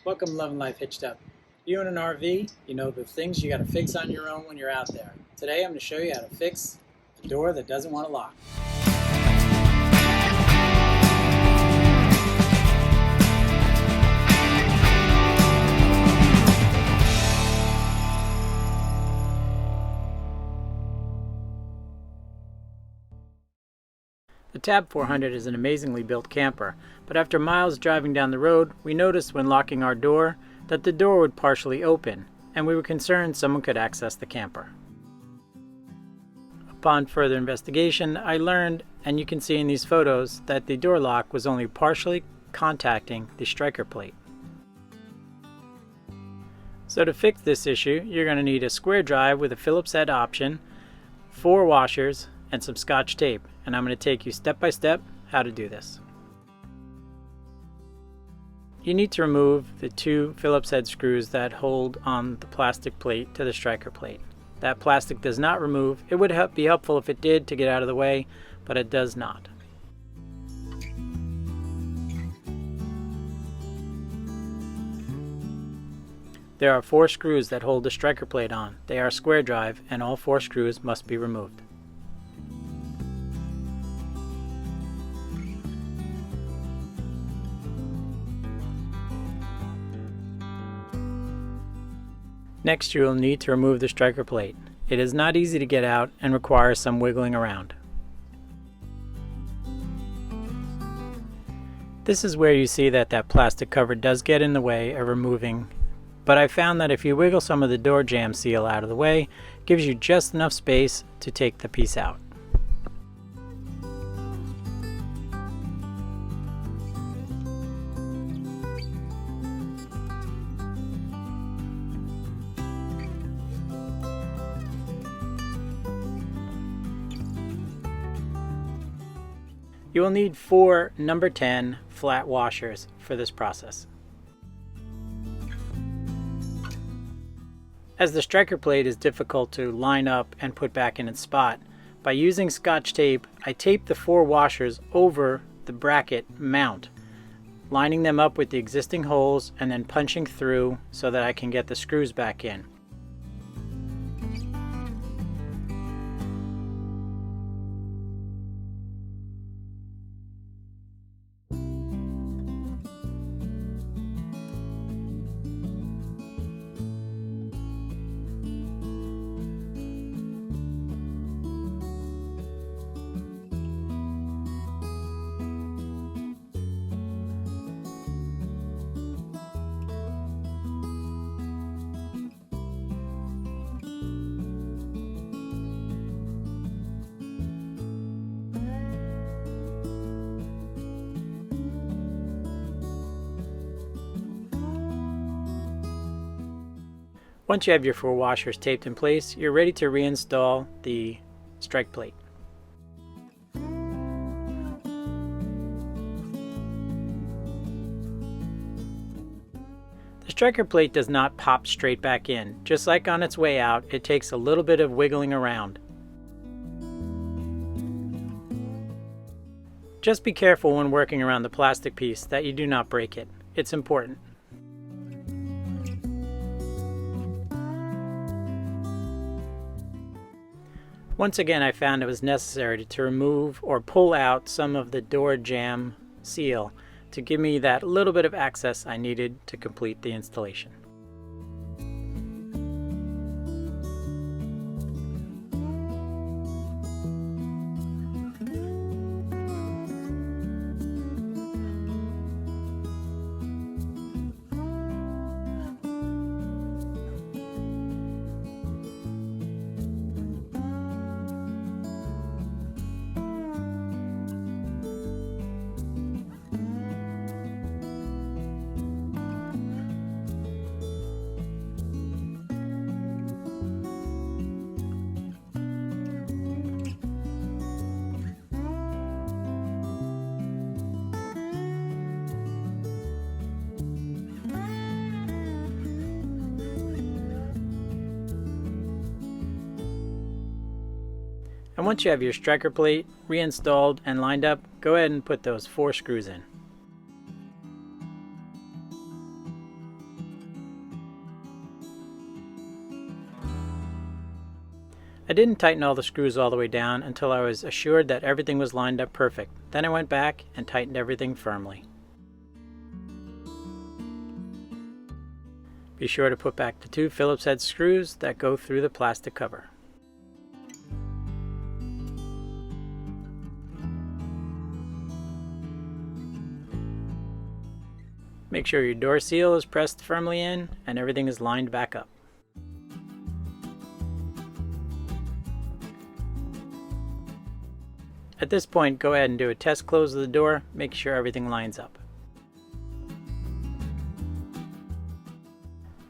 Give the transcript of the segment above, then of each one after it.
Welcome to Love and Life Hitched Up. You own an RV, you know the things you got to fix on your own when you're out there. Today I'm going to show you how to fix a door that doesn't want to lock. The Tab 400 is an amazingly built camper, but after miles driving down the road, we noticed when locking our door that the door would partially open, and we were concerned someone could access the camper. Upon further investigation, I learned, and you can see in these photos, that the door lock was only partially contacting the striker plate. So to fix this issue, you're going to need a square drive with a Phillips head option, 4 washers, and some scotch tape, and I'm going to take you step by step how to do this. You need to remove the 2 Phillips head screws that hold on the plastic plate to the striker plate. That plastic does not remove. It would be helpful if it did to get out of the way, but it does not. There are 4 screws that hold the striker plate on. They are square drive, and all 4 screws must be removed. Next, you will need to remove the striker plate. It is not easy to get out and requires some wiggling around. This is where you see that plastic cover does get in the way of removing, but I found that if you wiggle some of the door jamb seal out of the way, it gives you just enough space to take the piece out. You will need 4 number 10 flat washers for this process. As the striker plate is difficult to line up and put back in its spot, by using scotch tape, I tape the 4 washers over the bracket mount, lining them up with the existing holes and then punching through so that I can get the screws back in. Once you have your 4 washers taped in place, you're ready to reinstall the strike plate. The striker plate does not pop straight back in. Just like on its way out, it takes a little bit of wiggling around. Just be careful when working around the plastic piece that you do not break it. It's important. Once again, I found it was necessary to remove or pull out some of the door jamb seal to give me that little bit of access I needed to complete the installation. And once you have your striker plate reinstalled and lined up, go ahead and put those 4 screws in. I didn't tighten all the screws all the way down until I was assured that everything was lined up perfect. Then I went back and tightened everything firmly. Be sure to put back the 2 Phillips head screws that go through the plastic cover. Make sure your door seal is pressed firmly in and everything is lined back up. At this point, go ahead and do a test close of the door, make sure everything lines up.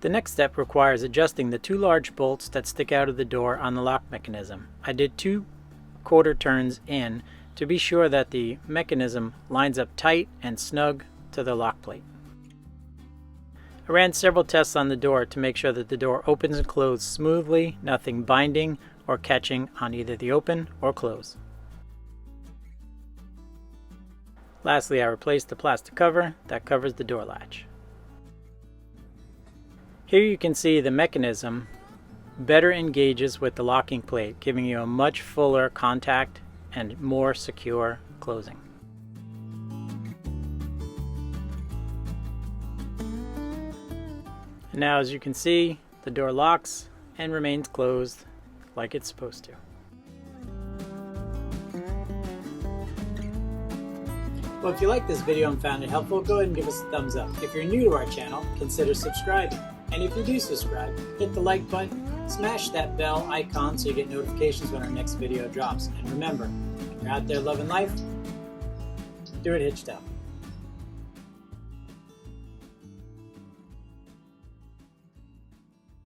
The next step requires adjusting the 2 large bolts that stick out of the door on the lock mechanism. I did 2 quarter turns in to be sure that the mechanism lines up tight and snug to the lock plate. I ran several tests on the door to make sure that the door opens and closes smoothly, nothing binding or catching on either the open or close. Lastly, I replaced the plastic cover that covers the door latch. Here you can see the mechanism better engages with the locking plate, giving you a much fuller contact and more secure closing. And now, as you can see, the door locks and remains closed like it's supposed to. Well, if you like this video and found it helpful, go ahead and give us a thumbs up. If you're new to our channel, consider subscribing. And if you do subscribe, hit the like button, smash that bell icon so you get notifications when our next video drops. And remember, if you're out there loving life, do it hitched up.